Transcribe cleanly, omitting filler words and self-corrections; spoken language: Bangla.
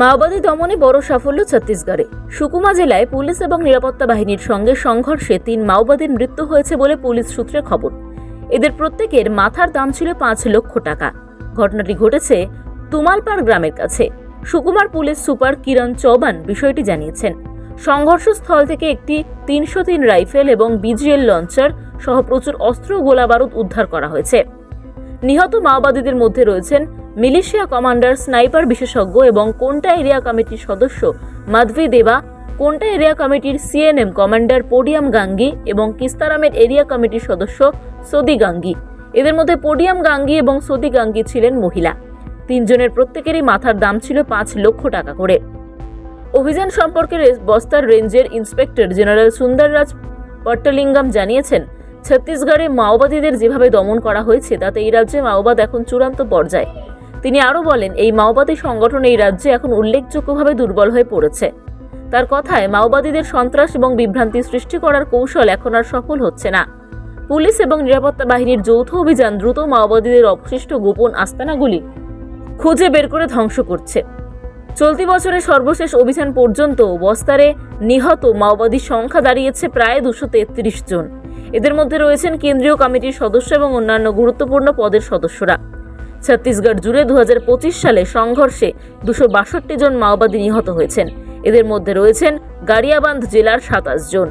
মাওবাদী দমনে বড় সাফল্য ছত্তিশগড়ে। সুকুমা জেলায় পুলিশ এবং নিরাপত্তা বাহিনীর সঙ্গে সংঘর্ষে ৩ মাওবাদীর মৃত্যু হয়েছে বলে পুলিশ সূত্রে খবর। এদের প্রত্যেকের মাথার দাম ছিল ৫ লক্ষ টাকা। ঘটনাটি ঘটেছে তুমালপাড় গ্রামের কাছে। সুকুমার পুলিশ সুপার কিরণ চৌবান বিষয়টি জানিয়েছেন। সংঘর্ষস্থল থেকে একটি ৩০৩ রাইফেল এবং বিজিএল লঞ্চার সহ প্রচুর অস্ত্র ও গোলাবারুদ উদ্ধার করা হয়েছে। নিহত মাওবাদীদের মধ্যে রয়েছেন মিলিশিয়া কমান্ডার, স্নাইপার বিশেষজ্ঞ এবং কোন্টা এরিয়া কমিটির সদস্য মাধবী দেবা, কোন্টা এরিয়া কমিটির সিএনএম কমান্ডার পোডিয়াম গাঙ্গি এবং কিস্তারামের এরিয়া কমিটির সদস্য সোদি গাঙ্গি। এদের মধ্যে পোডিয়াম গাঙ্গি এবং সোদি গাঙ্গি ছিলেন মহিলা। ৩ জনের প্রত্যেকেরই মাথার দাম ছিল ৫ লক্ষ টাকা করে। অভিযান সম্পর্কে বস্তার রেঞ্জের ইন্সপেক্টর জেনারেল সুন্দররাজ পট্টলিঙ্গম জানিয়েছেন, ছত্তিশগড়ে মাওবাদীদের যেভাবে দমন করা হয়েছে তাতে এই রাজ্যে মাওবাদ এখন চূড়ান্ত পর্যায়ে। তিনি আরও বলেন, এই মাওবাদী সংগঠন এই রাজ্যে এখন উল্লেখযোগ্যভাবে দুর্বল হয়ে পড়েছে। তার কথায়, মাওবাদীদের সন্ত্রাস এবং বিভ্রান্তি সৃষ্টি করার কৌশল এখন আর সফল হচ্ছে না। পুলিশ এবং নিরাপত্তা বাহিনীর যৌথ অভিযান দ্রুত মাওবাদীদের অবশিষ্ট গোপন আস্তানাগুলি খুঁজে বের করে ধ্বংস করছে। চলতি বছরের সর্বশেষ অভিযান পর্যন্ত বস্তারে নিহত মাওবাদীর সংখ্যা দাঁড়িয়েছে প্রায় ২৩৩ জন। এদের মধ্যে রয়েছেন কেন্দ্রীয় কমিটির সদস্য এবং অন্যান্য গুরুত্বপূর্ণ পদের সদস্যরা। ছত্তিশগড় জুড়ে ২০২৫ সালে সংঘর্ষে ২৬২ জন মাওবাদী নিহত হয়েছেন। এদের মধ্যে রয়েছেন গাড়িয়াবান্ধ জেলার ২৭ জন।